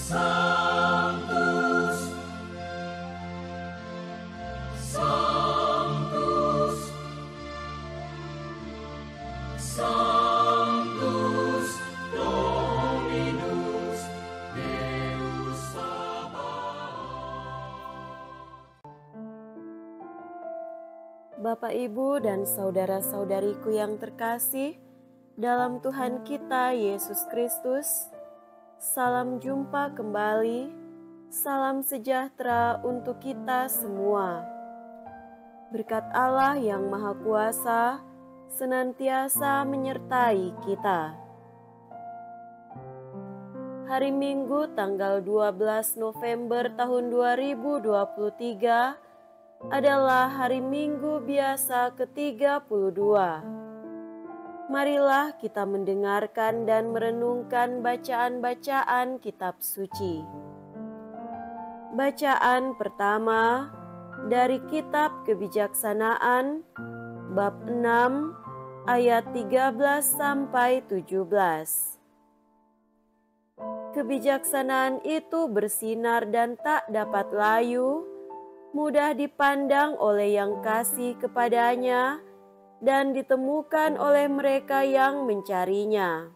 Sanctus, Sanctus, Sanctus Dominus Deus Sabaoth. Bapak, Ibu, dan saudara-saudariku yang terkasih dalam Tuhan kita Yesus Kristus, salam jumpa kembali, salam sejahtera untuk kita semua. Berkat Allah yang Maha Kuasa senantiasa menyertai kita. Hari Minggu tanggal 12 November tahun 2023 adalah hari Minggu biasa ke-32. Marilah kita mendengarkan dan merenungkan bacaan-bacaan kitab suci. Bacaan pertama dari kitab Kebijaksanaan, bab 6, ayat 13 sampai 17. Kebijaksanaan itu bersinar dan tak dapat layu, mudah dipandang oleh yang kasih kepadanya, dan ditemukan oleh mereka yang mencarinya.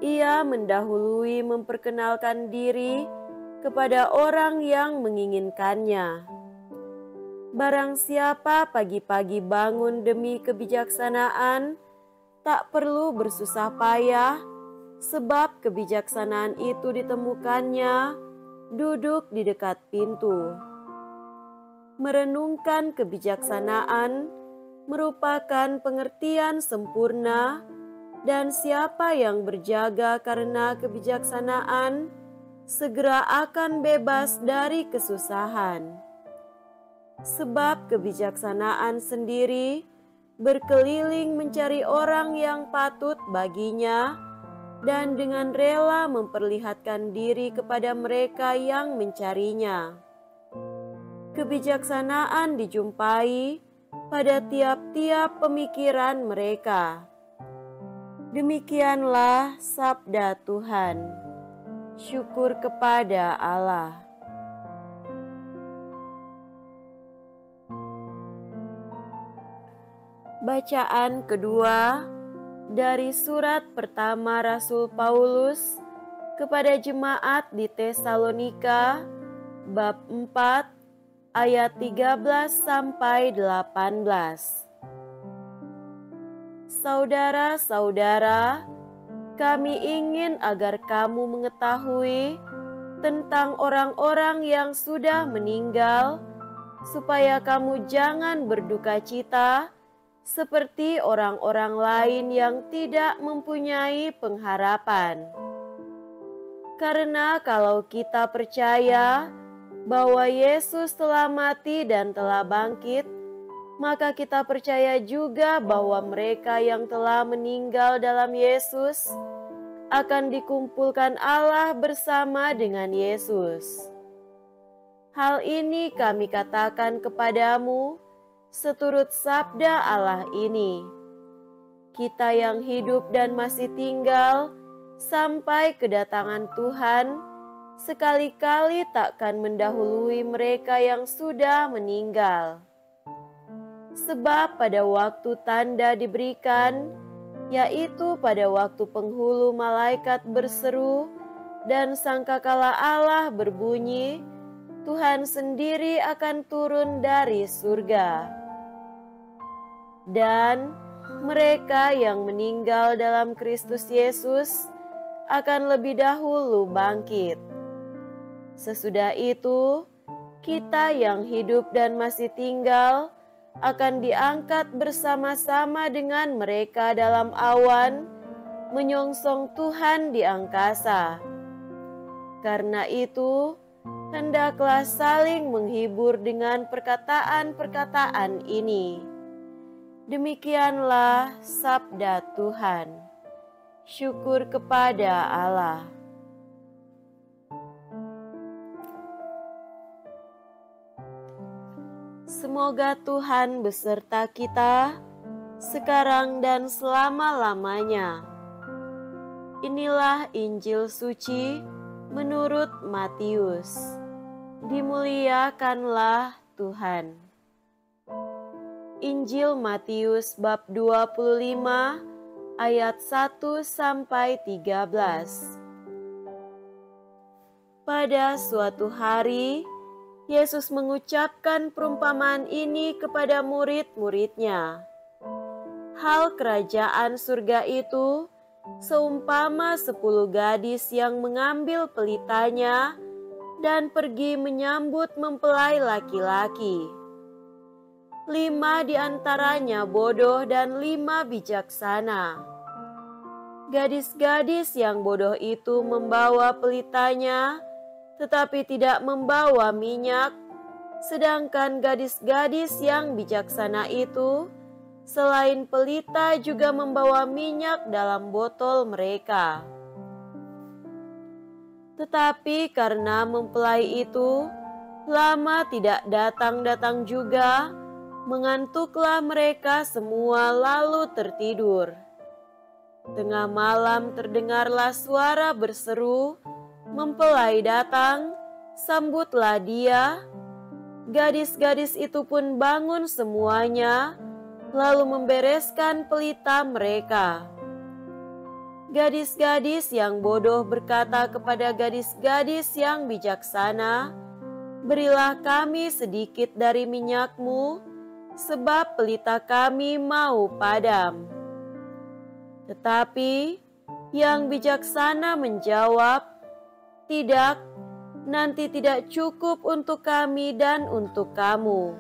Ia mendahului memperkenalkan diri kepada orang yang menginginkannya. Barang siapa pagi-pagi bangun demi kebijaksanaan, tak perlu bersusah payah, sebab kebijaksanaan itu ditemukannya duduk di dekat pintu. Merenungkan kebijaksanaan merupakan pengertian sempurna, dan siapa yang berjaga karena kebijaksanaan segera akan bebas dari kesusahan. Sebab kebijaksanaan sendiri berkeliling mencari orang yang patut baginya, dan dengan rela memperlihatkan diri kepada mereka yang mencarinya. Kebijaksanaan dijumpai pada tiap-tiap pemikiran mereka. Demikianlah sabda Tuhan. Syukur kepada Allah. Bacaan kedua dari surat pertama Rasul Paulus kepada jemaat di Tesalonika, bab 4, ayat 13 sampai 18. Saudara-saudara, kami ingin agar kamu mengetahui tentang orang-orang yang sudah meninggal, supaya kamu jangan berduka cita seperti orang-orang lain yang tidak mempunyai pengharapan. Karena kalau kita percaya bahwa Yesus telah mati dan telah bangkit, maka kita percaya juga bahwa mereka yang telah meninggal dalam Yesus akan dikumpulkan Allah bersama dengan Yesus. Hal ini kami katakan kepadamu seturut sabda Allah ini. Kita yang hidup dan masih tinggal sampai kedatangan Tuhan sekali-kali takkan mendahului mereka yang sudah meninggal. Sebab pada waktu tanda diberikan, yaitu pada waktu penghulu malaikat berseru dan sangkakala Allah berbunyi, Tuhan sendiri akan turun dari surga. Dan mereka yang meninggal dalam Kristus Yesus akan lebih dahulu bangkit. Sesudah itu, kita yang hidup dan masih tinggal akan diangkat bersama-sama dengan mereka dalam awan, menyongsong Tuhan di angkasa. Karena itu, hendaklah saling menghibur dengan perkataan-perkataan ini. Demikianlah sabda Tuhan. Syukur kepada Allah. Semoga Tuhan beserta kita sekarang dan selama-lamanya. Inilah Injil suci menurut Matius. Dimuliakanlah Tuhan. Injil Matius bab 25 ayat 1 sampai 13. Pada suatu hari, Yesus mengucapkan perumpamaan ini kepada murid-muridnya. Hal kerajaan surga itu seumpama 10 gadis yang mengambil pelitanya dan pergi menyambut mempelai laki-laki. 5 di antaranya bodoh dan 5 bijaksana. Gadis-gadis yang bodoh itu membawa pelitanya, tetapi tidak membawa minyak, sedangkan gadis-gadis yang bijaksana itu, selain pelita juga membawa minyak dalam botol mereka. Tetapi karena mempelai itu lama tidak datang-datang juga, mengantuklah mereka semua lalu tertidur. Tengah malam terdengarlah suara berseru, "Mempelai datang, sambutlah dia." Gadis-gadis itu pun bangun semuanya, lalu membereskan pelita mereka. Gadis-gadis yang bodoh berkata kepada gadis-gadis yang bijaksana, "Berilah kami sedikit dari minyakmu, sebab pelita kami mau padam." Tetapi yang bijaksana menjawab, "Tidak, nanti tidak cukup untuk kami dan untuk kamu.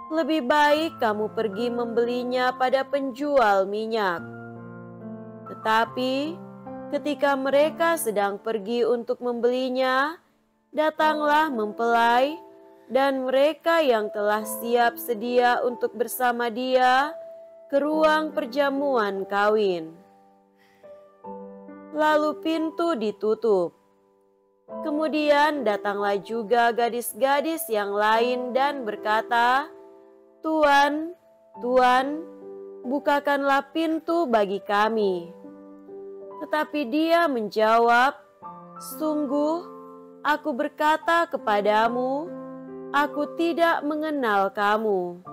Lebih baik kamu pergi membelinya pada penjual minyak." Tetapi ketika mereka sedang pergi untuk membelinya, datanglah mempelai, dan mereka yang telah siap sedia untuk bersama dia ke ruang perjamuan kawin. Lalu pintu ditutup. Kemudian datanglah juga gadis-gadis yang lain dan berkata, "Tuan, Tuan, bukakanlah pintu bagi kami." Tetapi dia menjawab, "Sungguh, aku berkata kepadamu, aku tidak mengenal kamu.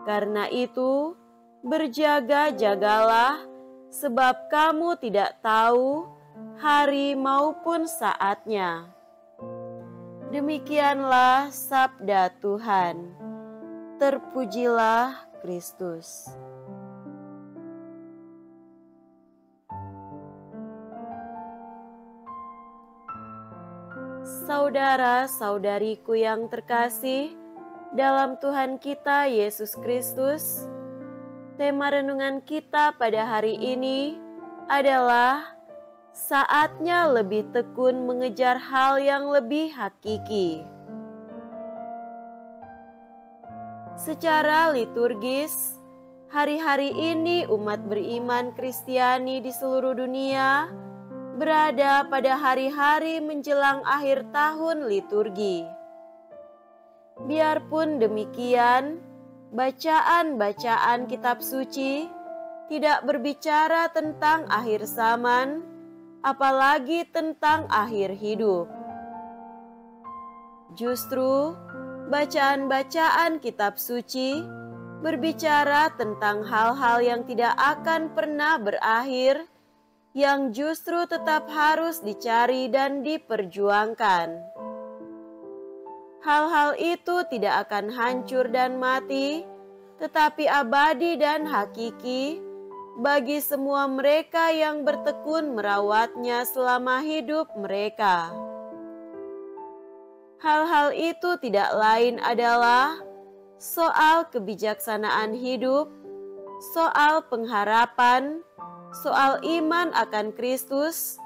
Karena itu, berjaga-jagalah, sebab kamu tidak tahu hari maupun saatnya." Demikianlah sabda Tuhan. Terpujilah Kristus. Saudara-saudariku yang terkasih, dalam Tuhan kita Yesus Kristus, tema renungan kita pada hari ini adalah saatnya lebih tekun mengejar hal yang lebih hakiki. Secara liturgis, hari-hari ini umat beriman Kristiani di seluruh dunia berada pada hari-hari menjelang akhir tahun liturgi. Biarpun demikian, bacaan-bacaan kitab suci tidak berbicara tentang akhir zaman, apalagi tentang akhir hidup. Justru, bacaan-bacaan kitab suci berbicara tentang hal-hal yang tidak akan pernah berakhir, yang justru tetap harus dicari dan diperjuangkan. Hal-hal itu tidak akan hancur dan mati, tetapi abadi dan hakiki bagi semua mereka yang bertekun merawatnya selama hidup mereka. Hal-hal itu tidak lain adalah soal kebijaksanaan hidup, soal pengharapan, soal iman akan Kristus,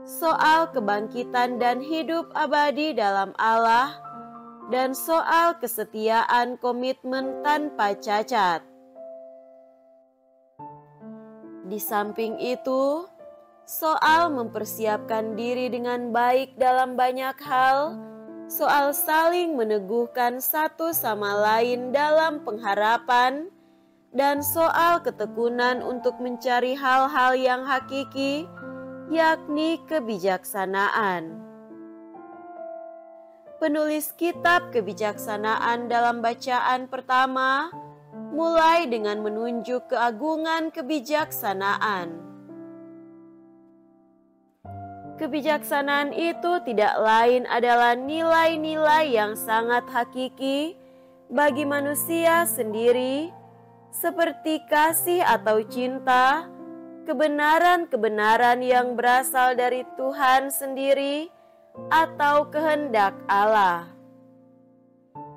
soal kebangkitan dan hidup abadi dalam Allah, dan soal kesetiaan komitmen tanpa cacat. Di samping itu, soal mempersiapkan diri dengan baik dalam banyak hal, soal saling meneguhkan satu sama lain dalam pengharapan, dan soal ketekunan untuk mencari hal-hal yang hakiki yakni kebijaksanaan. Penulis kitab kebijaksanaan dalam bacaan pertama mulai dengan menunjuk keagungan kebijaksanaan. Kebijaksanaan itu tidak lain adalah nilai-nilai yang sangat hakiki bagi manusia sendiri, seperti kasih atau cinta, kebenaran-kebenaran yang berasal dari Tuhan sendiri, atau kehendak Allah.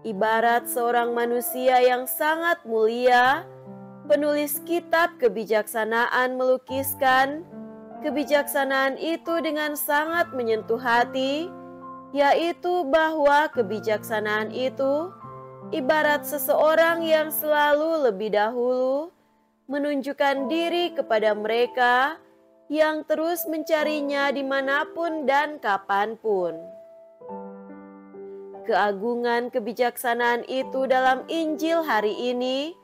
Ibarat seorang manusia yang sangat mulia, penulis kitab kebijaksanaan melukiskan kebijaksanaan itu dengan sangat menyentuh hati, yaitu bahwa kebijaksanaan itu ibarat seseorang yang selalu lebih dahulu menunjukkan diri kepada mereka yang terus mencarinya dimanapun dan kapanpun. Keagungan kebijaksanaan itu dalam Injil hari ini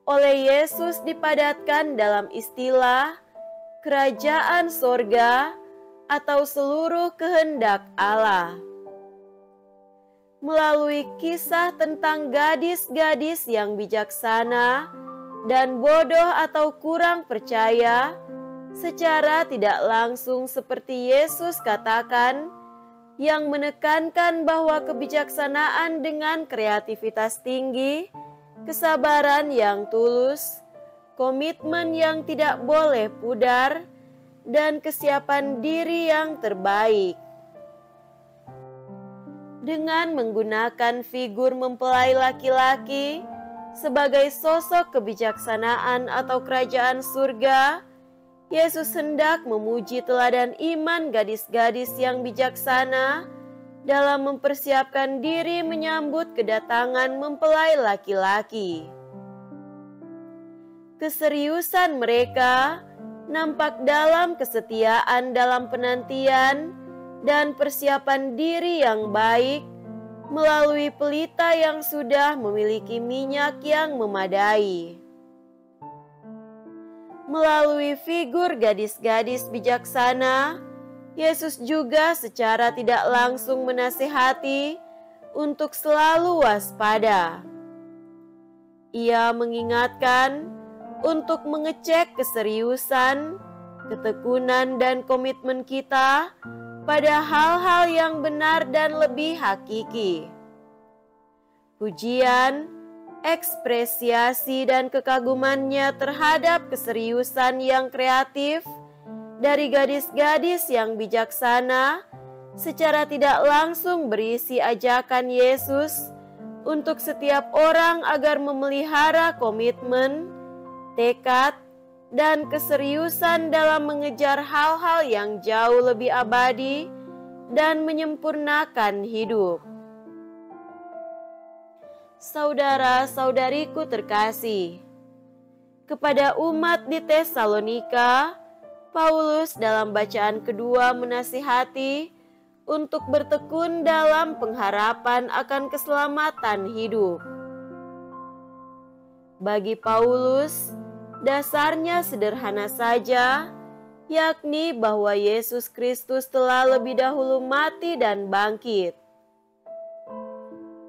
oleh Yesus dipadatkan dalam istilah kerajaan sorga atau seluruh kehendak Allah. Melalui kisah tentang gadis-gadis yang bijaksana dan bodoh atau kurang percaya, secara tidak langsung seperti Yesus katakan, yang menekankan bahwa kebijaksanaan dengan kreativitas tinggi, kesabaran yang tulus, komitmen yang tidak boleh pudar, dan kesiapan diri yang terbaik. Dengan menggunakan figur mempelai laki-laki sebagai sosok kebijaksanaan atau kerajaan surga, Yesus hendak memuji teladan iman gadis-gadis yang bijaksana dalam mempersiapkan diri menyambut kedatangan mempelai laki-laki. Keseriusan mereka nampak dalam kesetiaan dalam penantian dan persiapan diri yang baik melalui pelita yang sudah memiliki minyak yang memadai. Melalui figur gadis-gadis bijaksana, Yesus juga secara tidak langsung menasihati untuk selalu waspada. Ia mengingatkan untuk mengecek keseriusan, ketekunan, dan komitmen kita pada hal-hal yang benar dan lebih hakiki. Pujian, ekspresiasi, dan kekagumannya terhadap keseriusan yang kreatif dari gadis-gadis yang bijaksana secara tidak langsung berisi ajakan Yesus untuk setiap orang agar memelihara komitmen, tekad, dan keseriusan dalam mengejar hal-hal yang jauh lebih abadi dan menyempurnakan hidup. Saudara-saudariku terkasih, kepada umat di Tesalonika, Paulus dalam bacaan kedua menasihati untuk bertekun dalam pengharapan akan keselamatan hidup. Bagi Paulus, dasarnya sederhana saja, yakni bahwa Yesus Kristus telah lebih dahulu mati dan bangkit.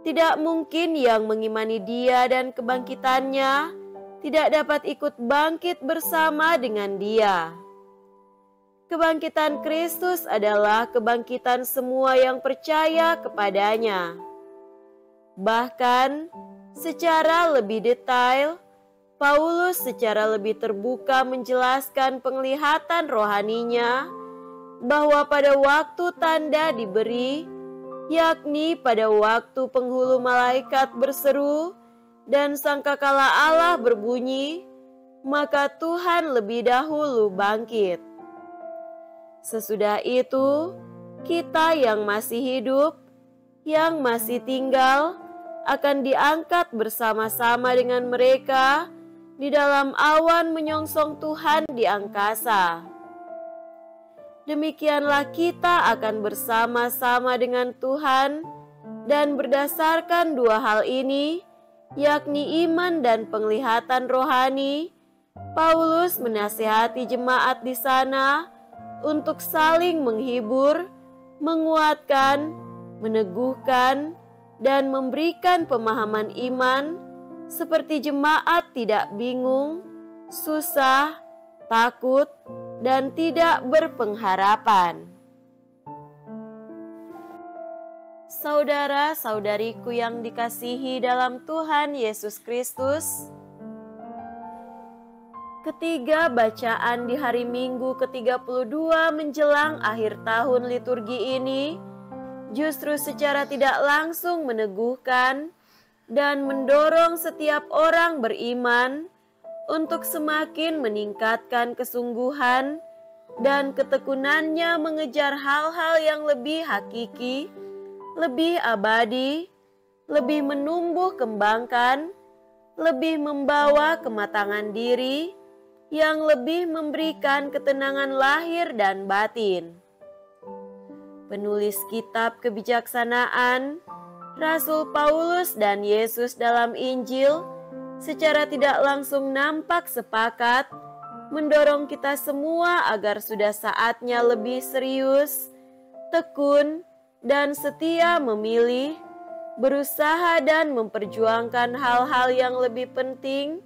Tidak mungkin yang mengimani Dia dan kebangkitannya tidak dapat ikut bangkit bersama dengan Dia. Kebangkitan Kristus adalah kebangkitan semua yang percaya kepadanya. Bahkan, secara lebih detail, Paulus secara lebih terbuka menjelaskan penglihatan rohaninya bahwa pada waktu tanda diberi, yakni pada waktu penghulu malaikat berseru dan sangkakala Allah berbunyi, maka Tuhan lebih dahulu bangkit. Sesudah itu, kita yang masih hidup, yang masih tinggal, akan diangkat bersama-sama dengan mereka di dalam awan menyongsong Tuhan di angkasa. Demikianlah kita akan bersama-sama dengan Tuhan, dan berdasarkan dua hal ini, yakni iman dan penglihatan rohani, Paulus menasihati jemaat di sana untuk saling menghibur, menguatkan, meneguhkan, dan memberikan pemahaman iman, seperti jemaat tidak bingung, susah, takut, dan tidak berpengharapan. Saudara-saudariku yang dikasihi dalam Tuhan Yesus Kristus, ketiga bacaan di hari Minggu ke-32 menjelang akhir tahun liturgi ini justru secara tidak langsung meneguhkan dan mendorong setiap orang beriman untuk semakin meningkatkan kesungguhan dan ketekunannya mengejar hal-hal yang lebih hakiki, lebih abadi, lebih menumbuh kembangkan, lebih membawa kematangan diri, yang lebih memberikan ketenangan lahir dan batin. Penulis kitab kebijaksanaan, Rasul Paulus dan Yesus dalam Injil secara tidak langsung nampak sepakat mendorong kita semua agar sudah saatnya lebih serius, tekun, dan setia memilih, berusaha dan memperjuangkan hal-hal yang lebih penting,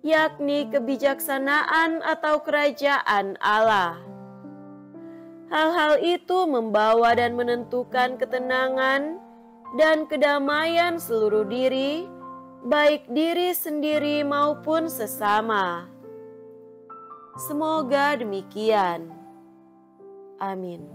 yakni kebijaksanaan atau kerajaan Allah. Hal-hal itu membawa dan menentukan ketenangan dan kedamaian seluruh diri, baik diri sendiri maupun sesama. Semoga demikian. Amin.